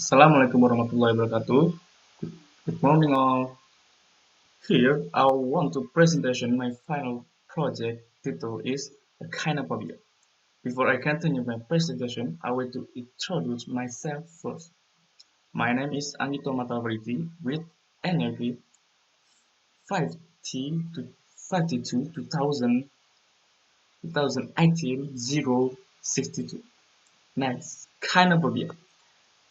Assalamualaikum warahmatullahi wabarakatuh. Good morning all. Here I want to presentation my final project title is a Cynophobia. Before I continue my presentation, I want to introduce myself first. My name is Anggito Achmad with NAV 5T to 52 2018 062. Next, Cynophobia.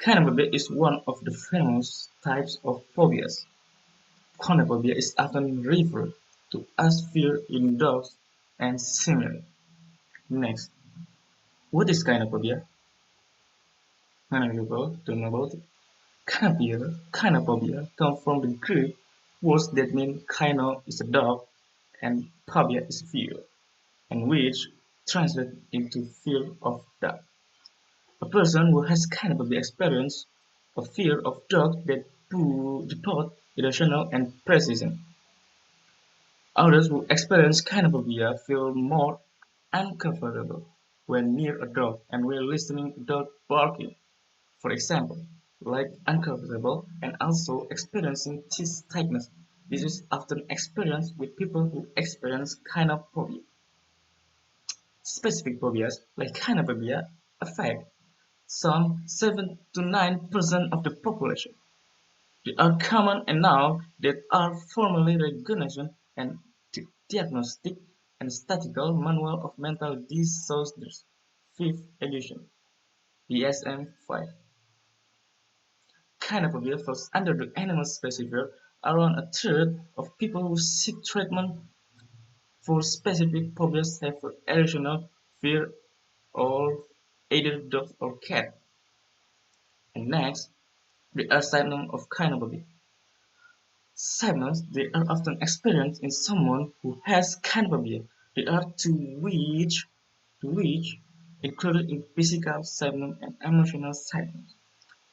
Cynophobia is one of the famous types of phobias. Cynophobia is often referred to as fear in dogs and similar. Next, what is cynophobia? Many people don't know about it. Cynophobia comes from the Greek words that mean cyno is a dog and phobia is fear, and which translates into fear of dog. A person who has cynophobia experiences a fear of dogs that both irrational and precision. Others who experience cynophobia feel more uncomfortable when near a dog and when listening to dog barking, for example, like uncomfortable and also experiencing chest tightness. This is often experienced with people who experience cynophobia. Specific phobias like cynophobia affect some 7 to 9% of the population. They are common and now that are formally recognized and Diagnostic and Statistical Manual of Mental Disorders, 5th edition, DSM-5. Cynophobia falls under the animal specifier. Around a third of people who seek treatment for specific phobias have irrational fear of either dog or cat. And next, there are symptoms of cynophobia. Symptoms they are often experienced in someone who has cynophobia. They are to which included in physical symptoms and emotional symptoms.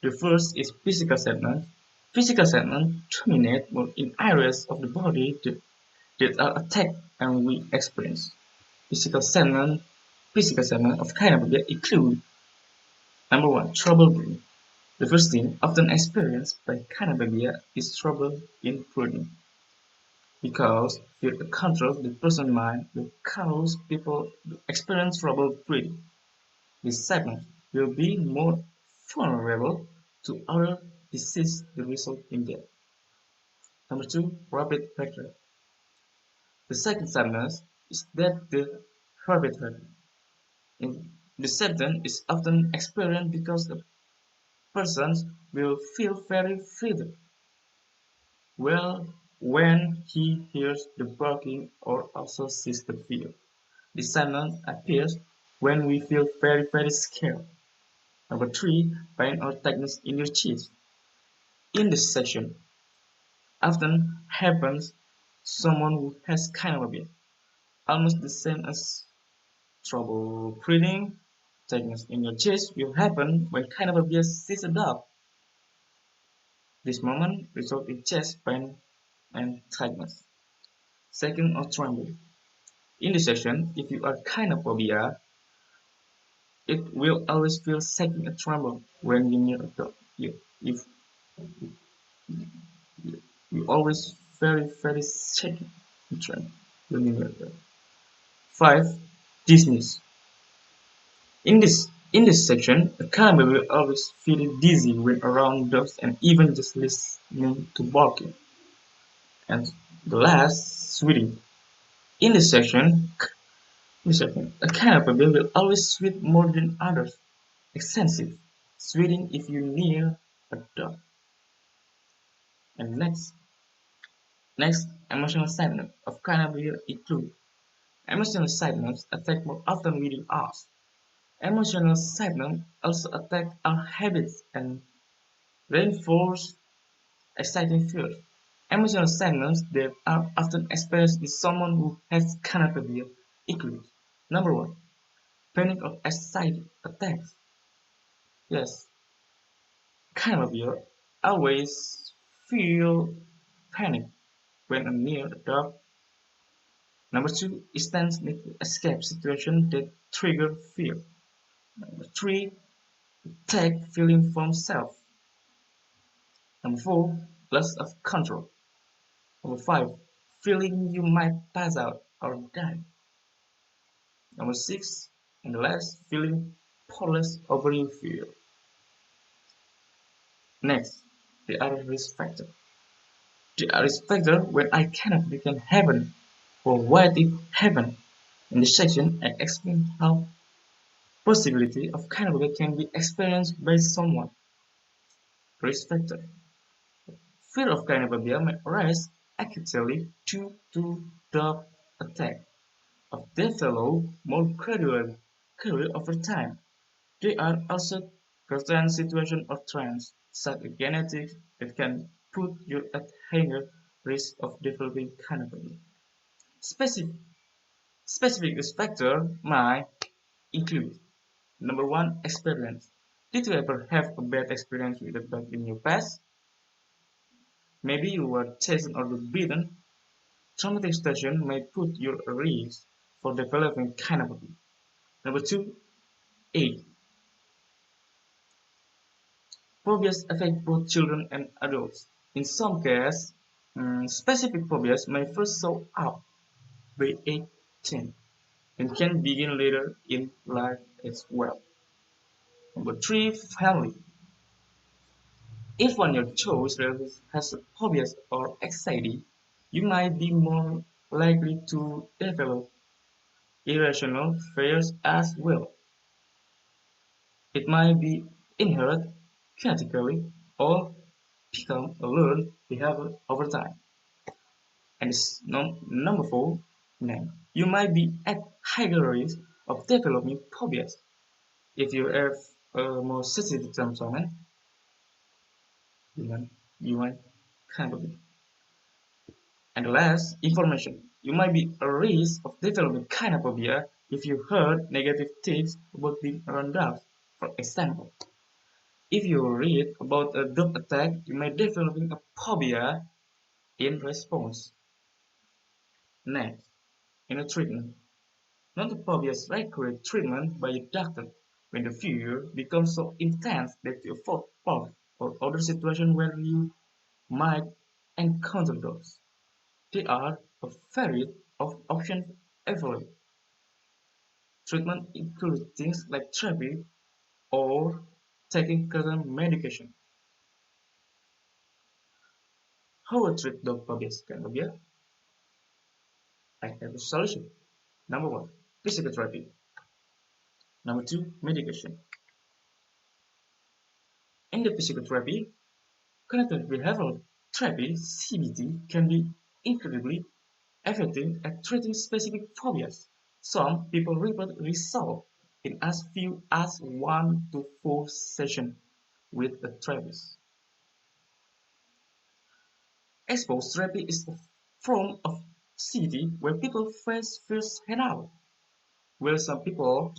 The first is physical symptoms. Physical symptoms dominate more in areas of the body that are attacked and we experience. Physical symptoms Physical symptoms of cynophobia include number one, trouble breathing. The first thing often experienced by cynophobia is trouble in breathing. Because fear controls the person's mind will cause people to experience trouble breathing. This segment will be more vulnerable to other diseases that result in death. Number two, rapid heart rate. The second symptom is that the rapid heart rate. In the symptom is often experienced because the person will feel very frightened well when he hears the barking or also sees the fear. This symptom appears when we feel very scared. Number three, pain or tightness in your chest. In this section, often happens to someone who has cynophobia, almost the same as trouble breathing. Tightness in your chest will happen when cynophobia sees a dog. This moment results in chest pain and tightness. Second or tremble. In this section, if you are cynophobia, it will always feel shaking and tremble when you near a dog. If you always very shaky and tremble when you near a dog. 5. Dizziness. In this section, a cannibal will always feel dizzy when around dogs and even just listening to barking. And the last, sweating. In this section, a cannibal will always sweat more than others. Extensive sweating if you near a dog. And next, emotional symptoms of cannibal include emotional symptoms attack more often within us. Emotional symptoms also attack our habits and reinforce exciting fears. Emotional symptoms that are often experienced in someone who has cynophobia include number one, panic or anxiety attacks. Yes, cynophobia always feel panic when I'm near the dog. Number two, instant need to escape situation that trigger fear. Number three, attack feeling from self. Number 4, loss of control. Number 5, feeling you might pass out or die. Number 6, and the last, feeling powerless over your fear. Next, the other risk factor. The other risk factor when I cannot become heaven or what if heaven. In this section, I explain how possibility of cannibalism can be experienced by someone. Risk factor. Fear of cannibalism may arise acutely due to the attack of develop more gradually over time. There are also certain situations or trends, such as genetics, that can put you at higher risk of developing cannibalism. Specific, specific risk factors might include: number 1, experience. Did you ever have a bad experience with a dog in your past? Maybe you were chased or beaten. Traumatic situation may put you at risk for developing cannibalism. Number 2, age. Phobias affect both children and adults. In some cases, specific phobias may first show up by age 10 and can begin later in life as well. Number 3, family. If one of your choice relatives has phobias or anxiety, you might be more likely to develop irrational fears as well. It might be inherited genetically or become a learned behavior over time. And number 4, you might be at higher risk of developing phobias if you have a more sensitive temperament. You might kind of be. And last, information. You might be at risk of developing phobia if you heard negative things about being around dogs. For example, if you read about a dog attack, you may develop a phobia in response. Next, in a treatment. Non-phobias require treatment by a doctor when the fear becomes so intense that you avoid park or other situations where you might encounter those. There are a variety of options available. Treatment includes things like therapy or taking certain medication. How to treat dog phobias? I have a solution. Number 1, physical therapy. Number 2, medication. In the physical therapy, cognitive behavioral therapy (CBT) can be incredibly effective at treating specific phobias. Some people report results in as few as 1 to 4 sessions with a therapist. Exposed therapy is a form of CBT where people face first hand-out, where some people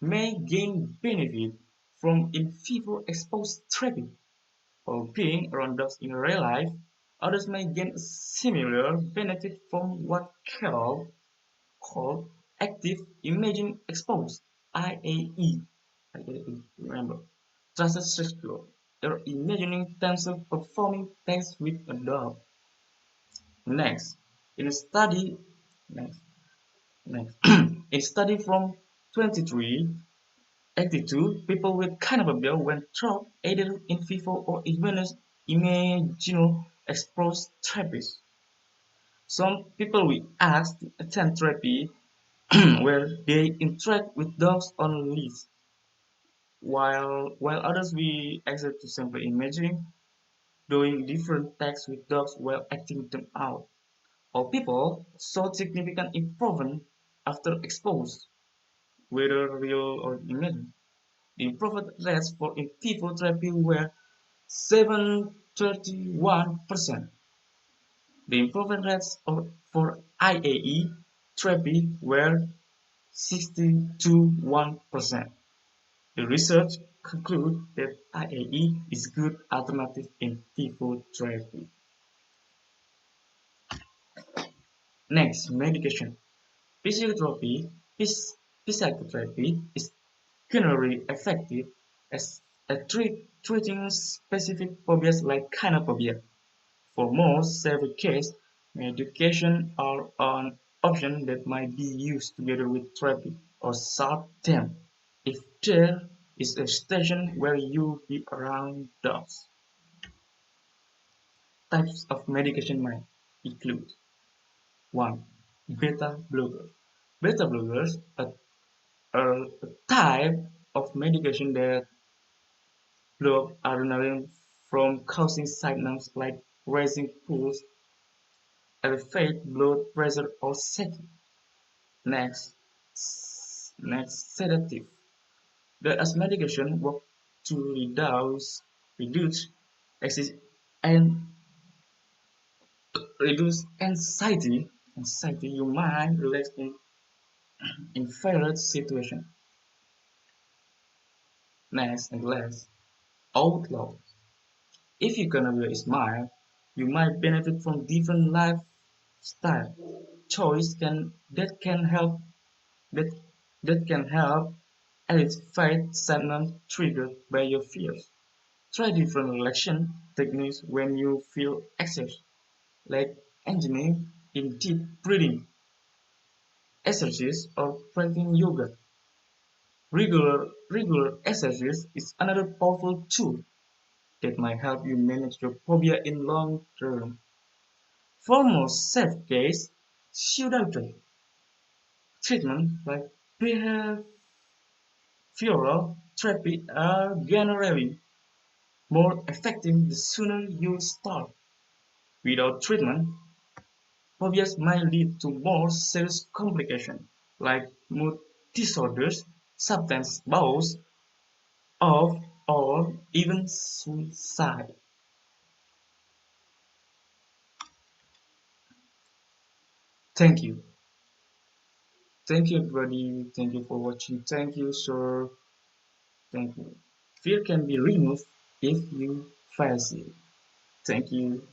may gain benefit from in vivo exposed therapy or being around dogs in real life. Others may gain a similar benefit from what Carol called active imaging exposed (IAE). Remember, trusted sexual. They're imagining themselves performing tasks with a dog. Next, in a study, next, next, in study from 23 82 people with cannabis went through either in vivo or immuno exposed Some people we asked to attend therapy where they interact with dogs on leash, while others we asked to simply imagine doing different tasks with dogs while acting them out. All people saw significant improvement after exposed, whether real or imagined. The improvement rates for in vivo therapy were 731%. The improvement rates for IAE therapy were 61%. The research concludes that IAE is a good alternative in vivo therapy. Next, medication. Physiotherapy, psychotherapy is generally effective as treating specific phobias like Cynophobia. For most severe cases, medication are an option that might be used together with therapy or short-term if there is a station where you be around dogs. Types of medication might include 1. Beta blockers. Beta blockers are a type of medication that block adrenaline from causing symptoms like raising pulse, elevate blood pressure, or shaking. Next, sedative. The as medication work to reduce exi- and reduce anxiety. Anxiety, you might relax in favorite situation. Next and last, outlaw. If you gonna wear a smile, you might benefit from different lifestyle choice can help that that can help alleviate sadness triggered by your fears. Try different relaxation techniques when you feel anxious, like engaging in deep breathing exercise or practicing yoga. Regular exercise is another powerful tool that might help you manage your phobia in long term. For more safe case, pseudo treatment like behavioral therapy are generally more effective the sooner you start. Without treatment, phobias might lead to more serious complications like mood disorders, substance abuse, or even suicide. Thank you. Thank you, everybody. Thank you for watching. Thank you, sir. Thank you. Fear can be removed if you face it. Thank you.